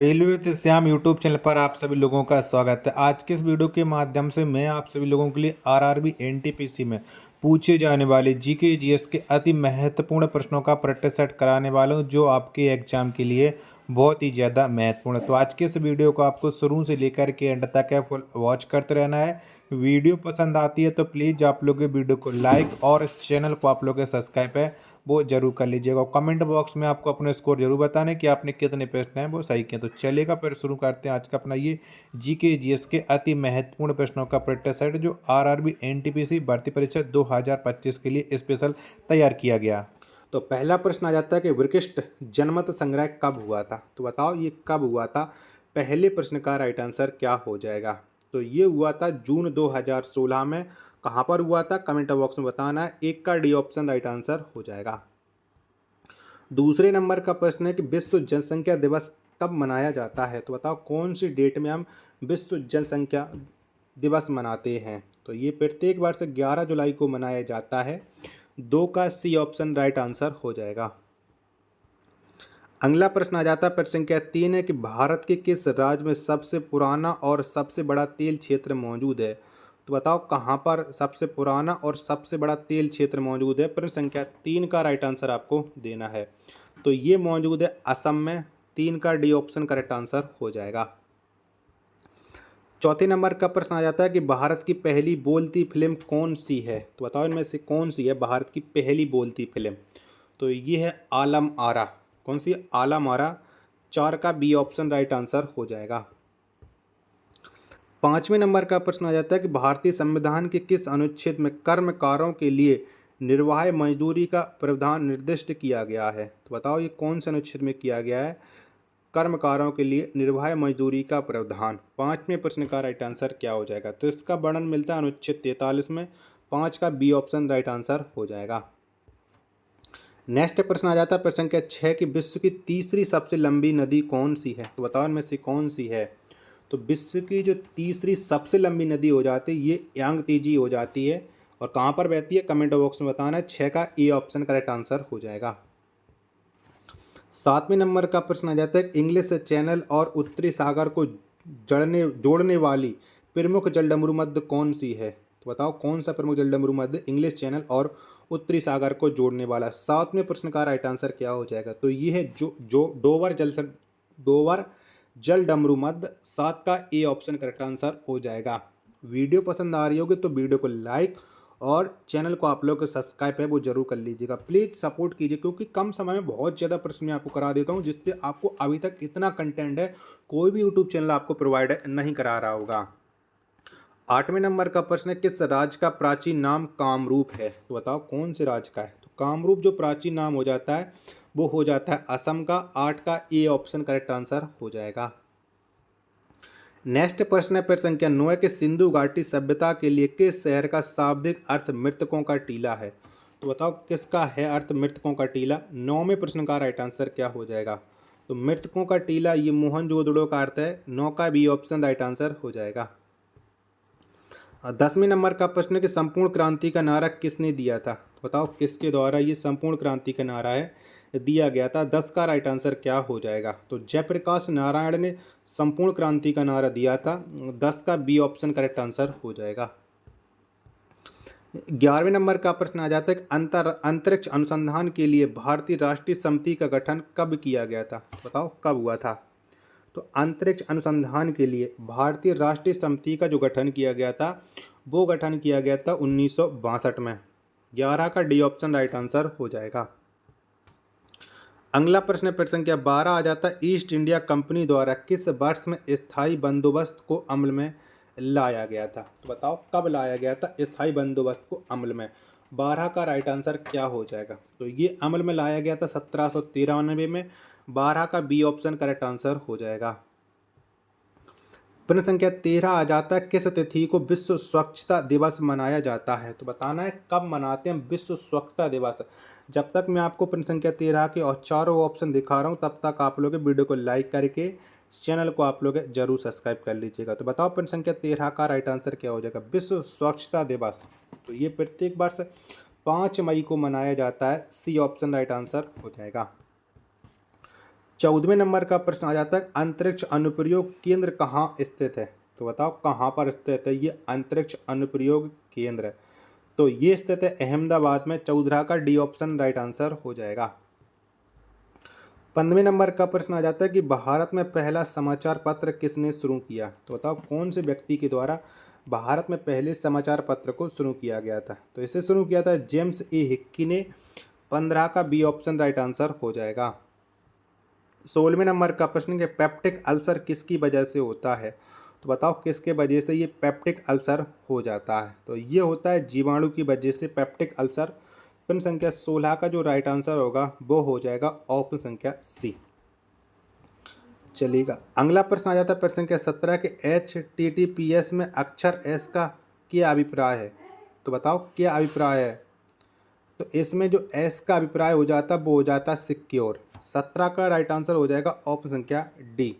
Railway with Shyam YouTube channel पर आप सभी लोगों का स्वागत है। आज के इस वीडियो के माध्यम से मैं आप सभी लोगों के लिए आरआरबी एनटीपीसी में पूछे जाने वाले जीके जीएस के अति महत्वपूर्ण प्रश्नों का प्रैक्टिस सेट कराने वाला हूं, जो आपके एग्जाम के लिए बहुत ही ज़्यादा महत्वपूर्ण है। तो आज के इस वीडियो को आपको शुरू से लेकर के एंड तक है फुल वॉच करते रहना है। वीडियो पसंद आती है तो प्लीज़ आप लोग वीडियो को लाइक और चैनल को आप लोग सब्सक्राइब है वो जरूर कर लीजिएगा। कमेंट बॉक्स में आपको अपने स्कोर जरूर बताने कि आपने कितने प्रश्न हैं वो सही किए। तो चलेगा, फिर शुरू करते हैं आज का अपना ये जीके जीएस के अति महत्वपूर्ण प्रश्नों का प्रैक्टिस सेट, जो आरआरबी एनटीपीसी भर्ती परीक्षा 2025 के लिए स्पेशल तैयार किया गया। तो पहला प्रश्न आ जाता है कि विशिष्ट जनमत संग्रह कब हुआ था। तो बताओ ये कब हुआ था। पहले प्रश्न का राइट आंसर क्या हो जाएगा। तो ये हुआ था जून 2016 में। कहाँ पर हुआ था कमेंट बॉक्स में बताना है। एक का डी ऑप्शन राइट आंसर हो जाएगा। दूसरे नंबर का प्रश्न है कि विश्व जनसंख्या दिवस कब मनाया जाता है। तो बताओ कौन सी डेट में हम विश्व जनसंख्या दिवस मनाते हैं। तो ये प्रत्येक वर्ष 11 जुलाई को मनाया जाता है। दो का सी ऑप्शन राइट आंसर हो जाएगा। अगला प्रश्न आ जाता है प्रश्न संख्या 3 है कि भारत के किस राज्य में सबसे पुराना और सबसे बड़ा तेल क्षेत्र मौजूद है। तो बताओ कहाँ पर सबसे पुराना और सबसे बड़ा तेल क्षेत्र मौजूद है। प्रश्न संख्या 3 का राइट आंसर आपको देना है। तो ये मौजूद है असम में। 3 का डी ऑप्शन करेक्ट आंसर हो जाएगा। चौथे नंबर का प्रश्न आ जाता है कि भारत की पहली बोलती फिल्म कौन सी है। तो बताओ इनमें से कौन सी है भारत की पहली बोलती फिल्म। तो ये है आलम आरा। कौन सी आलम आरा। 4 का बी ऑप्शन राइट आंसर हो जाएगा। पांचवें नंबर का प्रश्न आ जाता है कि भारतीय संविधान के किस अनुच्छेद में कर्मकारों के लिए निर्वाह मजदूरी का प्रावधान निर्दिष्ट किया गया है। तो बताओ ये कौन से अनुच्छेद में किया गया है कर्मकारों के लिए निर्वाह मजदूरी का प्रावधान। पांचवें प्रश्न का राइट आंसर क्या हो जाएगा। तो इसका वर्णन मिलता है अनुच्छेद 43 में। 5 का बी ऑप्शन राइट आंसर हो जाएगा। नेक्स्ट प्रश्न आ जाता है प्रश्न संख्या 6 कि विश्व की तीसरी सबसे लंबी नदी कौन सी है। तो बताओ इनमें से कौन सी है। तो विश्व की जो तीसरी सबसे लंबी नदी हो जाती है ये यांगतीजी हो जाती है। और कहाँ पर बहती है कमेंट बॉक्स में बताना है। 6 का ए ऑप्शन करेक्ट आंसर हो जाएगा। सातवें नंबर का प्रश्न आ जाता है इंग्लिश चैनल और उत्तरी सागर को जोड़ने वाली प्रमुख जलडमरू मध्य कौन सी है। तो बताओ कौन सा प्रमुख जलडमरू मध्य इंग्लिश चैनल और उत्तरी सागर को जोड़ने वाला। सातवें प्रश्न का राइट आंसर क्या हो जाएगा। तो ये है जो डोवर जल डमरू मध्य। 7 का ए ऑप्शन करेक्ट आंसर हो जाएगा। वीडियो पसंद आ रही होगी तो वीडियो को लाइक और चैनल को आप लोग सब्सक्राइब है वो जरूर कर लीजिएगा। प्लीज़ सपोर्ट कीजिए क्योंकि कम समय में बहुत ज़्यादा प्रश्न मैं आपको करा देता हूँ, जिससे आपको अभी तक इतना कंटेंट है कोई भी यूट्यूब चैनल आपको प्रोवाइड नहीं करा रहा होगा। आठवें नंबर का प्रश्न है किस राज्य का प्राचीन नाम कामरूप है। तो बताओ कौन से राज्य का है। तो कामरूप जो प्राचीन नाम हो जाता है वो हो जाता है असम का। 8 का ए ऑप्शन करेक्ट आंसर हो जाएगा। नेक्स्ट प्रश्न है प्रश्न संख्या 9 के सिंधु घाटी सभ्यता के लिए किस शहर का शाब्दिक अर्थ मृतकों का टीला है। तो बताओ किसका है अर्थ मृतकों का टीला। 9वें प्रश्न का राइट आंसर क्या हो जाएगा। तो मृतकों का टीला ये मोहनजोदड़ो का अर्थ है। 9 का बी ऑप्शन राइट आंसर हो जाएगा। 10वें नंबर का प्रश्न है कि संपूर्ण क्रांति का नारा किसने दिया था। तो बताओ किसके द्वारा ये संपूर्ण क्रांति का नारा है दिया गया था। 10 का राइट आंसर क्या हो जाएगा। तो जयप्रकाश नारायण ने संपूर्ण क्रांति का नारा दिया था। 10 का बी ऑप्शन करेक्ट आंसर हो जाएगा। 11वें नंबर का प्रश्न आ जाता है कि अंतरिक्ष अनुसंधान के लिए भारतीय राष्ट्रीय समिति का गठन कब किया गया था। बताओ कब हुआ था। तो अंतरिक्ष अनुसंधान के लिए भारतीय राष्ट्रीय समिति का जो गठन किया गया था वो गठन किया गया था 1962 में। 11 का डी ऑप्शन राइट आंसर हो जाएगा। अगला प्रश्न प्रश्न संख्या 12 आ जाता है ईस्ट इंडिया कंपनी द्वारा किस वर्ष में स्थायी बंदोबस्त को अमल में लाया गया था। तो बताओ कब लाया गया था स्थायी बंदोबस्त को अमल में। 12 का राइट आंसर क्या हो जाएगा। तो ये अमल में लाया गया था 1793 में। 12 का बी ऑप्शन करेक्ट आंसर हो जाएगा। प्रश्न संख्या 13 आ जाता है किस तिथि को विश्व स्वच्छता दिवस मनाया जाता है। तो बताना है कब मनाते हैं विश्व स्वच्छता दिवस। जब तक मैं आपको प्रश्न संख्या 13 के और चारों ऑप्शन दिखा रहा हूँ तब तक आप लोग वीडियो को लाइक करके चैनल को आप लोग जरूर सब्सक्राइब कर लीजिएगा। तो बताओ प्रश्न संख्या 13 का राइट आंसर क्या हो जाएगा। विश्व स्वच्छता दिवस तो ये प्रत्येक वर्ष 5 मई को मनाया जाता है। सी ऑप्शन राइट आंसर हो जाएगा। 14वें नंबर का प्रश्न आ जाता है, अंतरिक्ष अनुप्रयोग केंद्र कहाँ स्थित है? तो बताओ कहाँ पर स्थित है ये अंतरिक्ष अनुप्रयोग केंद्र? तो ये स्थित है अहमदाबाद में। 14 का डी ऑप्शन राइट आंसर हो जाएगा। 15वें नंबर का प्रश्न आ जाता है कि भारत में पहला समाचार पत्र किसने शुरू किया? तो बताओ कौन से व्यक्ति के द्वारा भारत में पहले समाचार पत्र को शुरू किया गया था? तो इसे शुरू किया था जेम्स ए हिक्की ने। 15 का बी ऑप्शन राइट आंसर हो जाएगा। 16वें नंबर का प्रश्न है, पेप्टिक अल्सर किसकी वजह से होता है? तो बताओ किसके वजह से ये पेप्टिक अल्सर हो जाता है? तो ये होता है जीवाणु की वजह से पेप्टिक अल्सर। प्रश्न संख्या 16 का जो राइट आंसर होगा वो हो जाएगा ऑप्शन संख्या सी। चलिएगा अगला प्रश्न आ जाता है प्रश्न संख्या 17 के HTTPS में अक्षर S का क्या अभिप्राय है? तो बताओ क्या अभिप्राय है? तो इसमें जो S का अभिप्राय हो जाता है वो हो जाता है सिक्योर। 17 का राइट आंसर हो जाएगा ऑप्शन संख्या डी।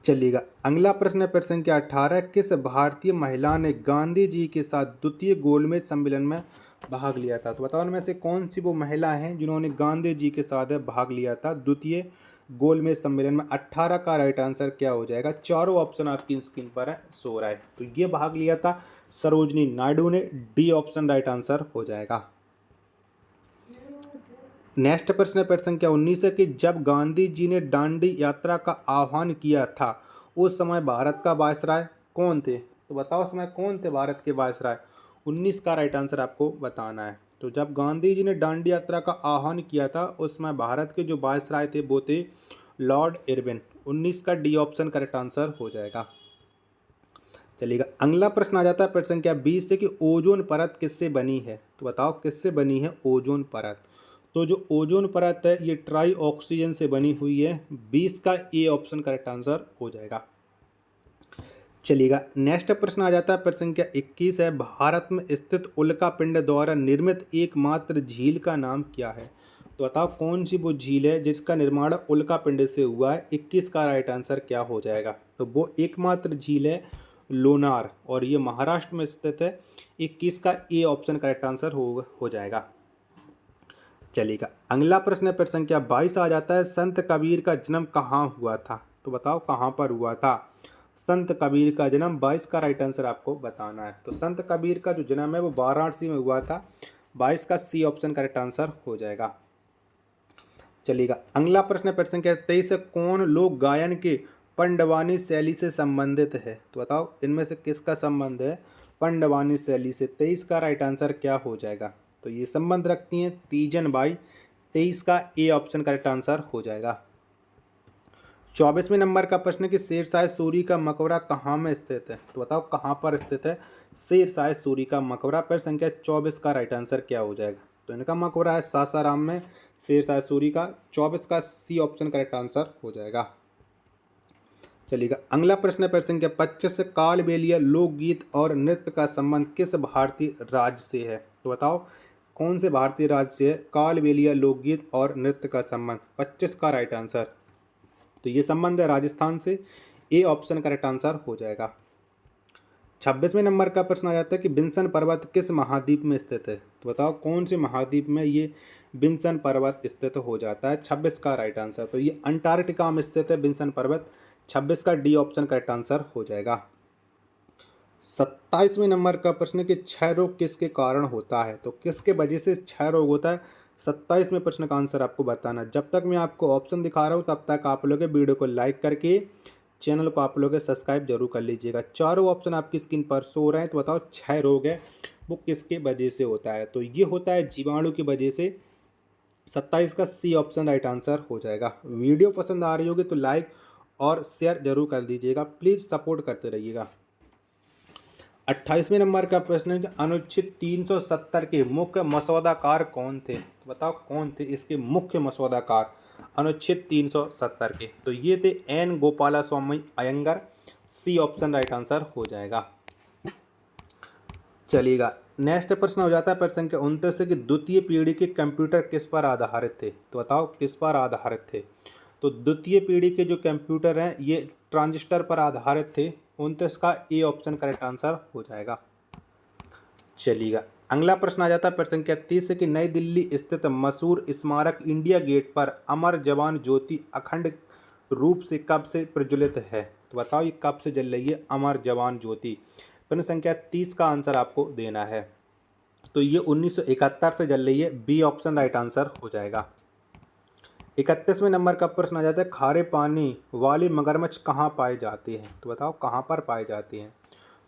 चलिएगा अगला प्रश्न है प्रश्न संख्या 18, किस भारतीय महिला ने गांधी जी के साथ द्वितीय गोलमेज सम्मेलन में भाग लिया था? तो बताओ उनमें से कौन सी वो महिला हैं जिन्होंने गांधी जी के साथ भाग लिया था द्वितीय गोलमेज सम्मेलन में? 18 का राइट आंसर क्या हो जाएगा? चारों ऑप्शन आपकी स्क्रीन पर है, सो रहा है। तो ये भाग लिया था सरोजनी नायडू ने। डी ऑप्शन राइट आंसर हो जाएगा। नेक्स्ट प्रश्न है प्रश्न संख्या 19 है कि जब गांधी जी ने दांडी यात्रा का आह्वान किया था उस समय भारत का वायसराय कौन थे? तो बताओ उस समय कौन थे भारत के वायसराय? 19 का राइट आंसर आपको बताना है। तो जब गांधी जी ने दांडी यात्रा का आह्वान किया था उस समय भारत के जो वायसराय थे वो थे लॉर्ड इरविन। 19 का डी ऑप्शन करेक्ट आंसर हो जाएगा। चलिएगा अगला प्रश्न आ जाता है प्रश्न संख्या 20 से कि ओजोन परत किससे बनी है? तो बताओ किससे बनी है ओजोन परत? तो जो ओजोन परत है ये ट्राई ऑक्सीजन से बनी हुई है। 20 का ए ऑप्शन करेक्ट आंसर हो जाएगा। चलिएगा नेक्स्ट प्रश्न आ जाता है प्रश्न संख्या 21 है, भारत में स्थित उल्का पिंड द्वारा निर्मित एकमात्र झील का नाम क्या है? तो बताओ कौन सी वो झील है जिसका निर्माण उल्का पिंड से हुआ है? 21 का राइट आंसर क्या हो जाएगा? तो वो एकमात्र झील है लोनार और ये महाराष्ट्र में स्थित है। 21 का ए ऑप्शन करेक्ट आंसर हो जाएगा। चलिएगा अगला प्रश्न है प्रश्न संख्या 22 आ जाता है, संत कबीर का जन्म कहाँ हुआ था? तो बताओ कहाँ पर हुआ था संत कबीर का जन्म? 22 का राइट आंसर आपको बताना है। तो संत कबीर का जो जन्म है वो वाराणसी में हुआ था। 22 का सी ऑप्शन करेक्ट आंसर हो जाएगा। चलिएगा अगला प्रश्न है प्रश्न संख्या 23 है, कौन लोक गायन के पंडवानी शैली से संबंधित है? तो बताओ इनमें से किसका संबंध है पंडवानी शैली से? 23 का राइट आंसर क्या हो जाएगा? तो ये संबंध रखती हैं तीजन बाई। 23 का ए ऑप्शन करेक्ट आंसर हो जाएगा। 24वें नंबर का प्रश्न कि शेरशाह सूरी का मकबरा कहाँ में स्थित है? तो बताओ कहाँ पर स्थित है शेरशाह सूरी का मकबरा? पर संख्या 24 का राइट आंसर क्या हो जाएगा? तो इनका मकबरा है सासाराम में शेरशाह सूरी का। 24 का सी ऑप्शन करेक्ट आंसर हो जाएगा। चलिएगा अगला प्रश्न है प्रश्न संख्या 25 से, कालबेलिया लोकगीत और नृत्य का संबंध किस भारतीय राज्य से है? तो बताओ कौन से भारतीय राज्य से है कालबेलिया लोकगीत और नृत्य का संबंध? 25 का राइट आंसर। तो ये संबंध है राजस्थान से। ए ऑप्शन करेक्ट आंसर हो जाएगा। 26वें नंबर का प्रश्न आ जाता है कि विंसन पर्वत किस महाद्वीप में स्थित है? तो बताओ कौन से महाद्वीप में ये विंसन पर्वत स्थित हो जाता है? 26 का राइट आंसर। तो ये अंटार्कटिका में स्थित है विंसन पर्वत। 26 का डी ऑप्शन करेक्ट आंसर हो जाएगा। 27वें नंबर का प्रश्न कि क्षय रोग किसके कारण होता है? तो किसके वजह से क्षय रोग होता है? 27वें प्रश्न का आंसर आपको बताना। जब तक मैं आपको ऑप्शन दिखा रहा हूँ तब तक आप लोग वीडियो को लाइक करके चैनल को आप लोग सब्सक्राइब जरूर कर लीजिएगा। चारों ऑप्शन आपकी स्क्रीन पर शो रहे हैं। तो बताओ क्षय रोग है वो किसके वजह से होता है? तो ये होता है जीवाणु की वजह से। 27 का सी ऑप्शन राइट आंसर हो जाएगा। वीडियो पसंद आ रही होगी तो लाइक और शेयर जरूर कर दीजिएगा, प्लीज़ सपोर्ट करते रहिएगा। 28वें नंबर का प्रश्न है कि अनुच्छेद 370 के मुख्य मसौदाकार कौन थे? तो बताओ कौन थे इसके मुख्य मसौदाकार अनुच्छेद 370 के? तो ये थे N Gopalaswami Ayyangar. C option right answer हो जाएगा। चलिएगा नेक्स्ट प्रश्न हो जाता है प्रश्न संख्या 29 से कि द्वितीय पीढ़ी के कंप्यूटर किस पर आधारित थे? तो बताओ किस पर आधारित थे? तो द्वितीय पीढ़ी के जो कंप्यूटर हैं ये ट्रांजिस्टर पर आधारित थे। 29 का ए ऑप्शन करेक्ट आंसर हो जाएगा। चलिएगा अगला प्रश्न आ जाता है प्रश्न संख्या 30 कि नई दिल्ली स्थित मशहूर स्मारक इंडिया गेट पर अमर जवान ज्योति अखंड रूप से कब से प्रज्वलित है। तो बताओ ये कब से जल रही है अमर जवान ज्योति। प्रश्न संख्या 30 का आंसर आपको देना है। तो ये 1971 से जल रही है। बी ऑप्शन राइट आंसर हो जाएगा। 31वें नंबर का प्रश्न आ जाता है खारे पानी वाली मगरमच्छ कहाँ पाए जाते हैं। तो बताओ कहाँ पर पाए जाते हैं।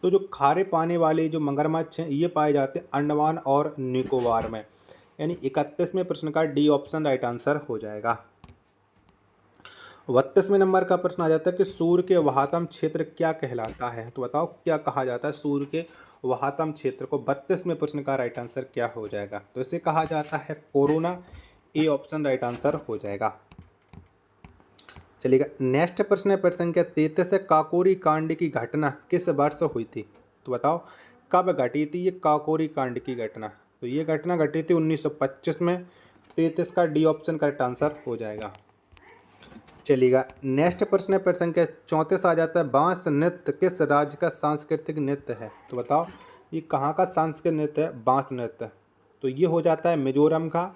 तो जो खारे पानी वाले जो मगरमच्छ हैं ये पाए जाते हैं अंडमान और निकोबार में। यानी 31वें प्रश्न का डी ऑप्शन राइट आंसर हो जाएगा। 32वें नंबर का प्रश्न आ जाता है कि सूर्य के वहातम क्षेत्र क्या कहलाता है। तो बताओ क्या कहा जाता है सूर्य के वहातम क्षेत्र को। 32वें प्रश्न का राइट आंसर क्या हो जाएगा। तो इसे कहा जाता है corona. A option right answer हो जाएगा। चलिएगा नेक्स्ट प्रश्न है प्रश्न संख्या 33 है काकोरी कांड की घटना किस वर्ष हुई थी। तो बताओ कब घटी थी ये काकोरी कांड की घटना। तो ये घटना घटी थी 1925 में। 33 का डी ऑप्शन करेक्ट आंसर हो जाएगा। चलिएगा नेक्स्ट प्रश्न है प्रश्न संख्या 34 आ जाता है बांस नृत्य किस राज्य का सांस्कृतिक नृत्य है। तो बताओ ये कहाँ का सांस्कृतिक नृत्य है बांस नृत्य। तो ये हो जाता है मिजोरम का।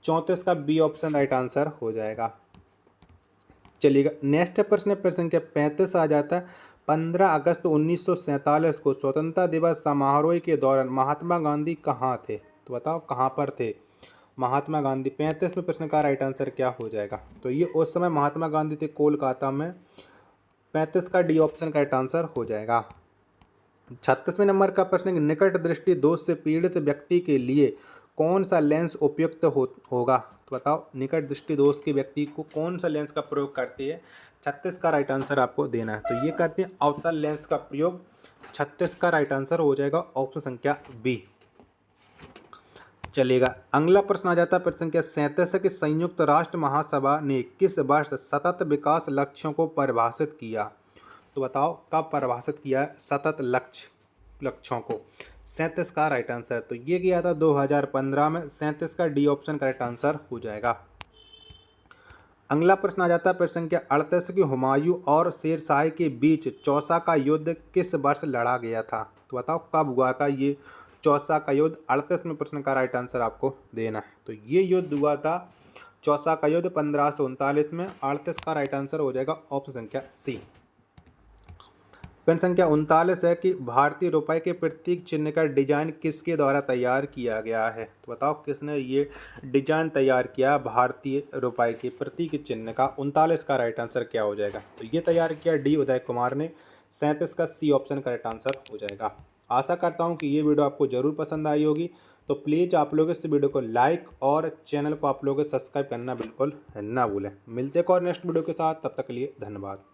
34 का बी ऑप्शन राइट आंसर हो जाएगा। चलिएगा नेक्स्ट प्रश्न है प्रश्न संख्या 35 आ जाता है 15 अगस्त 1947 को स्वतंत्रता दिवस समारोह के दौरान महात्मा गांधी कहाँ थे। तो बताओ कहाँ पर थे महात्मा गांधी। 35वें प्रश्न का राइट आंसर क्या हो जाएगा। तो ये उस समय महात्मा गांधी थे कोलकाता में। 35 का डी ऑप्शन का राइट आंसर हो जाएगा। 36वें नंबर का प्रश्न निकट दृष्टि दोष से पीड़ित व्यक्ति के लिए कौन सा लेंस उपयुक्त होगा। तो बताओ निकट दृष्टि दोष के व्यक्ति को कौन सा लेंस का प्रयोग करती है। 36 का राइट आंसर आपको देना है। तो ये करते हैं अवतल लेंस का प्रयोग। 36 का राइट आंसर हो जाएगा ऑप्शन संख्या बी। चलेगा अगला प्रश्न आ जाता है प्रश्न संख्या 37 कि संयुक्त राष्ट्र महासभा ने किस वर्ष सतत विकास लक्ष्यों को परिभाषित किया। तो बताओ कब परिभाषित किया है सतत लक्ष्यों को। 37 का राइट आंसर तो ये किया था 2015 में। 37 का डी ऑप्शन करेक्ट आंसर हो जाएगा। अगला प्रश्न आ जाता है प्रश्न संख्या 38 कि हुमायूं और शेरशाह के बीच चौसा का युद्ध किस वर्ष लड़ा गया था। तो बताओ कब हुआ था ये चौसा का युद्ध। 38वें प्रश्न का राइट आंसर आपको देना है। तो ये युद्ध हुआ था चौसा का युद्ध 1539 में। 38 का राइट आंसर हो जाएगा ऑप्शन संख्या सी। प्रश्न संख्या 39 है कि भारतीय रुपए के प्रतीक चिन्ह का डिजाइन किसके द्वारा तैयार किया गया है। तो बताओ किसने ये डिजाइन तैयार किया भारतीय रुपए के प्रतीक चिन्ह का। 39 का राइट आंसर क्या हो जाएगा। तो ये तैयार किया डी उदय कुमार ने। 37 का सी ऑप्शन करेक्ट आंसर हो जाएगा। आशा करता हूँ कि ये वीडियो आपको जरूर पसंद आई होगी। तो प्लीज़ आप लोग इस वीडियो को लाइक और चैनल को आप लोग सब्सक्राइब करना बिल्कुल ना भूलें। मिलते हैं और नेक्स्ट वीडियो के साथ, तब तक के लिए धन्यवाद।